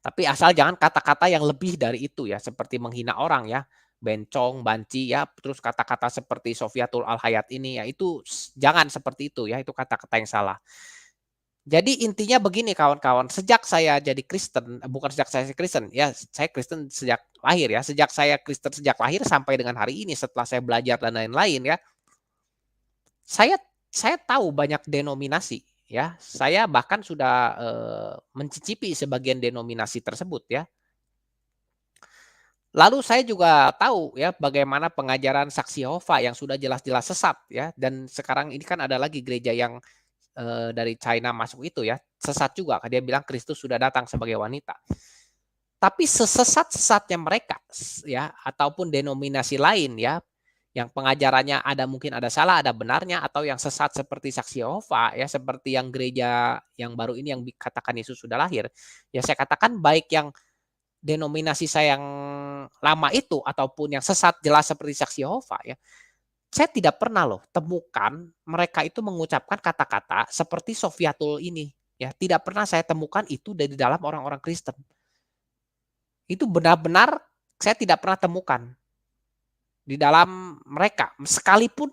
Tapi asal jangan kata-kata yang lebih dari itu ya, seperti menghina orang ya, bencong, banci ya, terus kata-kata seperti Sofiatul Al-Hayat ini ya, itu jangan seperti itu ya, itu kata-kata yang salah. Jadi intinya begini kawan-kawan, sejak saya jadi Kristen, bukan sejak saya Kristen, ya saya Kristen sejak lahir ya, sejak saya Kristen sejak lahir sampai dengan hari ini setelah saya belajar dan lain-lain ya, saya saya tahu banyak denominasi ya, saya bahkan sudah, mencicipi sebagian denominasi tersebut ya. Lalu saya juga tahu ya bagaimana pengajaran saksi Yehova yang sudah jelas-jelas sesat ya, dan sekarang ini kan ada lagi gereja yang, dari China masuk itu ya, sesat juga, dia bilang Kristus sudah datang sebagai wanita. Tapi sesesat-sesatnya mereka ya, ataupun denominasi lain ya, yang pengajarannya mungkin ada salah, ada benarnya, atau yang sesat seperti saksi Yehova ya, seperti yang gereja yang baru ini yang dikatakan Yesus sudah lahir, ya saya katakan baik yang denominasi saya yang lama itu ataupun yang sesat jelas seperti saksi Yehova ya, saya tidak pernah loh temukan mereka itu mengucapkan kata-kata seperti Sofiatul ini ya, tidak pernah saya temukan itu dari dalam orang-orang Kristen. Itu benar-benar saya tidak pernah temukan di dalam mereka, sekalipun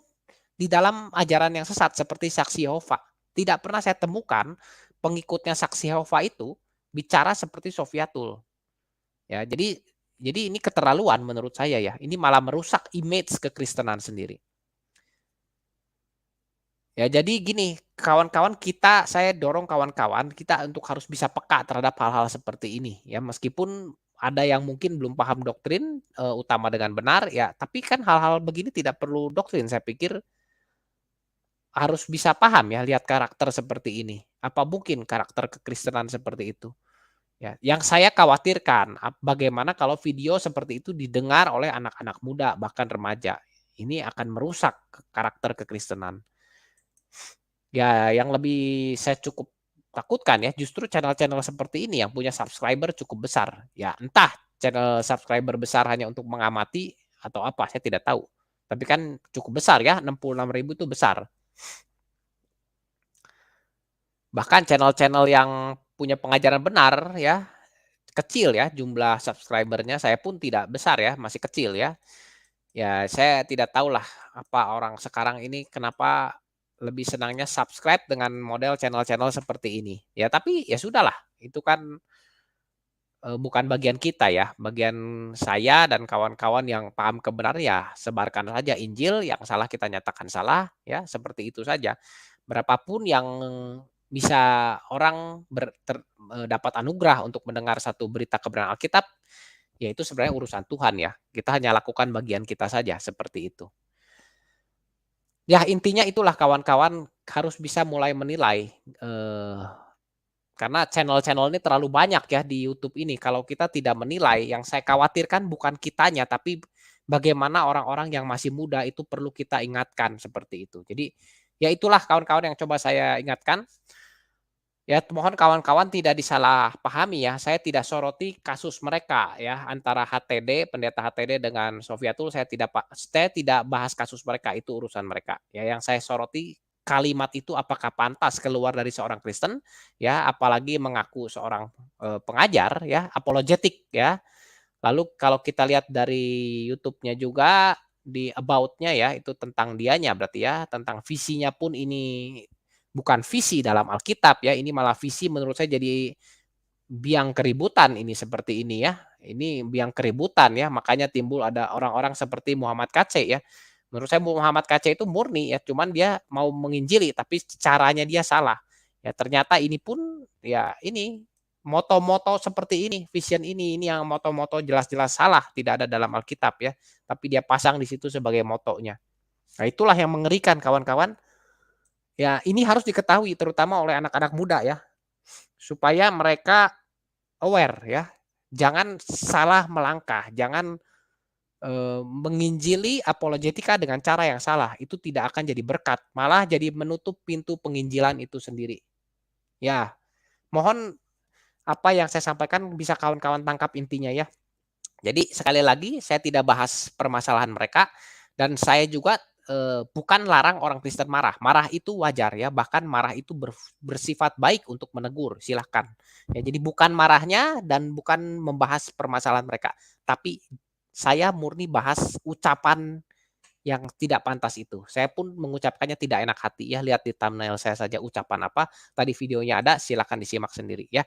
di dalam ajaran yang sesat seperti saksi Yehova. Tidak pernah saya temukan pengikutnya saksi Yehova itu bicara seperti Sofiatul. Ya, jadi ini keterlaluan menurut saya ya. Ini malah merusak image kekristenan sendiri. Ya, jadi gini, kawan-kawan saya dorong kawan-kawan kita untuk harus bisa peka terhadap hal-hal seperti ini ya. Meskipun ada yang mungkin belum paham doktrin utama dengan benar ya, tapi kan hal-hal begini tidak perlu doktrin. Saya pikir harus bisa paham ya lihat karakter seperti ini. Apa mungkin karakter kekristenan seperti itu? Ya, yang saya khawatirkan bagaimana kalau video seperti itu didengar oleh anak-anak muda bahkan remaja. Ini akan merusak karakter kekristenan. Ya, yang lebih saya cukup takutkan ya justru channel-channel seperti ini yang punya subscriber cukup besar. Ya, entah channel subscriber besar hanya untuk mengamati atau apa, saya tidak tahu. Tapi kan cukup besar ya, 66.000 itu besar. Bahkan channel-channel yang punya pengajaran benar ya, kecil ya jumlah subscriber-nya, saya pun tidak besar ya, masih kecil ya. Ya saya tidak tahulah apa orang sekarang ini kenapa lebih senangnya subscribe dengan model channel-channel seperti ini. Ya tapi ya sudahlah, itu kan, bukan bagian kita ya, bagian saya dan kawan-kawan yang paham kebenaran ya sebarkan saja Injil, yang salah kita nyatakan salah, ya seperti itu saja. Berapapun yang bisa orang dapat anugerah untuk mendengar satu berita kebenaran Alkitab, ya itu sebenarnya urusan Tuhan ya. Kita hanya lakukan bagian kita saja, seperti itu. Ya intinya itulah kawan-kawan harus bisa mulai menilai, karena channel-channel ini terlalu banyak ya di YouTube ini. Kalau kita tidak menilai, yang saya khawatirkan bukan kitanya, tapi bagaimana orang-orang yang masih muda itu perlu kita ingatkan seperti itu. Jadi ya itulah kawan-kawan yang coba saya ingatkan. Ya mohon kawan-kawan tidak disalahpahami ya, saya tidak soroti kasus mereka ya, antara HTD, pendeta HTD dengan Sofiatul, saya tidak bahas kasus mereka, itu urusan mereka. Ya yang saya soroti kalimat itu apakah pantas keluar dari seorang Kristen, ya apalagi mengaku seorang, pengajar ya, apologetik ya. Lalu kalau kita lihat dari YouTube-nya juga, di about-nya ya, itu tentang dianya berarti ya, tentang visinya pun ini bukan visi dalam Alkitab ya, ini malah visi menurut saya jadi biang keributan ini seperti ini ya. Ini biang keributan ya, makanya timbul ada orang-orang seperti Muhammad KC ya. Menurut saya Muhammad KC itu murni ya, cuman dia mau menginjili tapi caranya dia salah. Ya ternyata ini pun ya ini moto-moto seperti ini, vision ini yang moto-moto jelas-jelas salah, tidak ada dalam Alkitab ya, tapi dia pasang di situ sebagai motonya. Nah, itulah yang mengerikan kawan-kawan. Ya, ini harus diketahui terutama oleh anak-anak muda ya, supaya mereka aware ya. Jangan salah melangkah, jangan, menginjili apologetika dengan cara yang salah, itu tidak akan jadi berkat, malah jadi menutup pintu penginjilan itu sendiri. Ya, mohon apa yang saya sampaikan bisa kawan-kawan tangkap intinya ya. Jadi sekali lagi saya tidak bahas permasalahan mereka Dan saya juga bukan larang orang Kristen marah. Marah itu wajar ya, bahkan marah itu bersifat baik untuk menegur, silahkan. Ya, jadi bukan marahnya dan bukan membahas permasalahan mereka, tapi saya murni bahas ucapan yang tidak pantas itu. Saya pun mengucapkannya tidak enak hati ya, lihat di thumbnail saya saja ucapan apa, tadi videonya ada, silahkan disimak sendiri ya.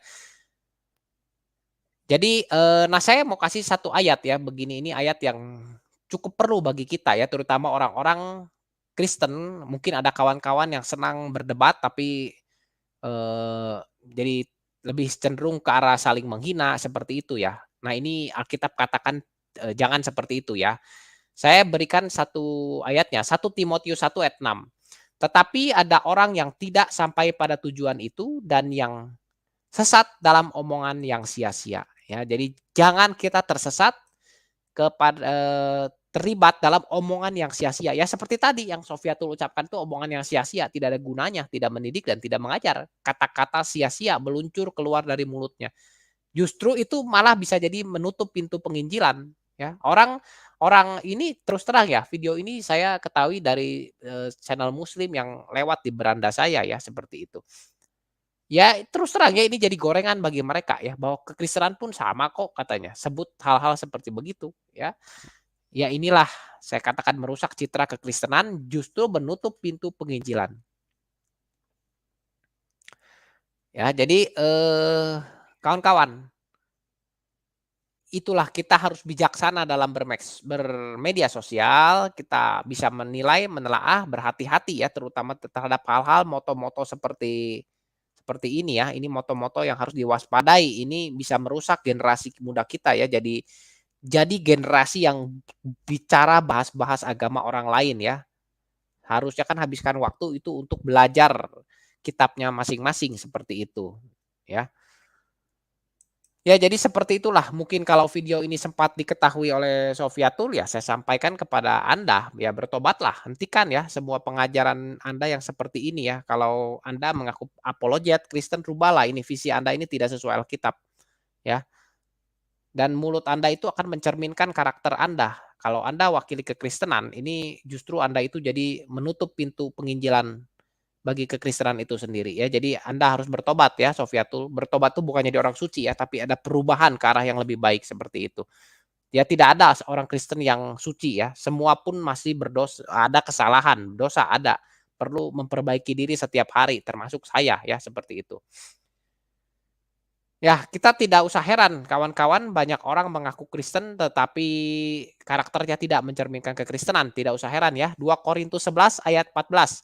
Jadi, nah saya mau kasih satu ayat ya, begini, ini ayat yang cukup perlu bagi kita ya, terutama orang-orang Kristen, mungkin ada kawan-kawan yang senang berdebat tapi, jadi lebih cenderung ke arah saling menghina, seperti itu ya. Nah ini Alkitab katakan, jangan seperti itu ya. Saya berikan satu ayatnya, 1 Timotius 1 ayat 6. Tetapi ada orang yang tidak sampai pada tujuan itu dan yang sesat dalam omongan yang sia-sia. Ya, jadi jangan kita tersesat terlibat dalam omongan yang sia-sia. Ya seperti tadi yang Sofiatul ucapkan tuh omongan yang sia-sia, tidak ada gunanya, tidak mendidik dan tidak mengajar. Kata-kata sia-sia meluncur keluar dari mulutnya. Justru itu malah bisa jadi menutup pintu penginjilan. Ya, orang orang ini terus terang ya, video ini saya ketahui dari channel Muslim yang lewat di beranda saya ya, seperti itu. Ya terus terang ya ini jadi gorengan bagi mereka ya, bahwa kekristenan pun sama kok katanya, sebut hal-hal seperti begitu ya. Ya inilah saya katakan merusak citra kekristenan, justru menutup pintu penginjilan. Ya jadi, kawan-kawan, itulah kita harus bijaksana dalam bermedia sosial, kita bisa menilai, menelaah, berhati-hati ya terutama terhadap hal-hal moto-moto seperti ini ya, ini moto-moto yang harus diwaspadai, ini bisa merusak generasi muda kita ya, jadi generasi yang bicara bahas-bahas agama orang lain ya. Harusnya kan habiskan waktu itu untuk belajar kitabnya masing-masing seperti itu, ya. Ya jadi seperti itulah, mungkin kalau video ini sempat diketahui oleh Sofiatul ya saya sampaikan kepada Anda, ya bertobatlah, hentikan ya semua pengajaran Anda yang seperti ini ya. Kalau Anda mengaku apologet Kristen, rubahlah ini visi Anda ini tidak sesuai Alkitab, ya. Dan mulut Anda itu akan mencerminkan karakter Anda. Kalau Anda wakili kekristenan, ini justru Anda itu jadi menutup pintu penginjilan bagi kekristenan itu sendiri ya. Jadi Anda harus bertobat ya, Sofiatul. Bertobat itu bukannya jadi orang suci ya, tapi ada perubahan ke arah yang lebih baik seperti itu. Ya tidak ada orang Kristen yang suci ya. Semua pun masih berdosa, ada kesalahan, dosa ada. Perlu memperbaiki diri setiap hari, termasuk saya ya, seperti itu. Ya, kita tidak usah heran kawan-kawan banyak orang mengaku Kristen tetapi karakternya tidak mencerminkan kekristenan, tidak usah heran ya. 2 Korintus 11 ayat 14.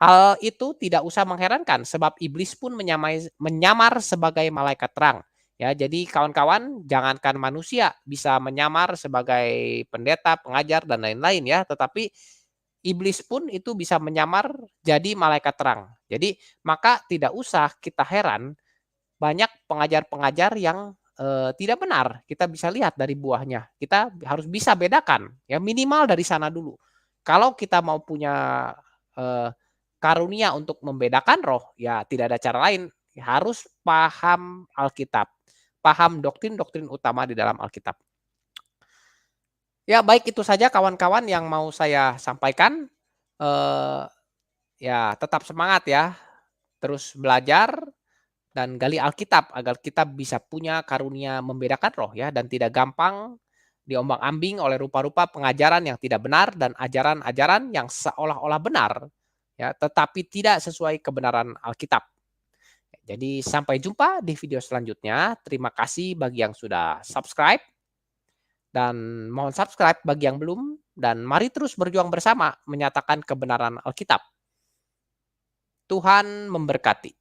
Hal itu tidak usah mengherankan sebab iblis pun menyamar sebagai malaikat terang. Ya, jadi kawan-kawan jangankan manusia bisa menyamar sebagai pendeta, pengajar dan lain-lain ya, tetapi iblis pun itu bisa menyamar jadi malaikat terang. Jadi maka tidak usah kita heran banyak pengajar-pengajar yang, tidak benar, kita bisa lihat dari buahnya. Kita harus bisa bedakan, ya minimal dari sana dulu. Kalau kita mau punya, karunia untuk membedakan roh, ya tidak ada cara lain, harus paham Alkitab, paham doktrin-doktrin utama di dalam Alkitab. Ya baik itu saja kawan-kawan yang mau saya sampaikan, eee, ya tetap semangat ya, terus belajar dan gali Alkitab agar kita bisa punya karunia membedakan roh ya dan tidak gampang diombang-ambing oleh rupa-rupa pengajaran yang tidak benar dan ajaran-ajaran yang seolah-olah benar ya tetapi tidak sesuai kebenaran Alkitab. Jadi sampai jumpa di video selanjutnya. Terima kasih bagi yang sudah subscribe dan mohon subscribe bagi yang belum dan mari terus berjuang bersama menyatakan kebenaran Alkitab. Tuhan memberkati.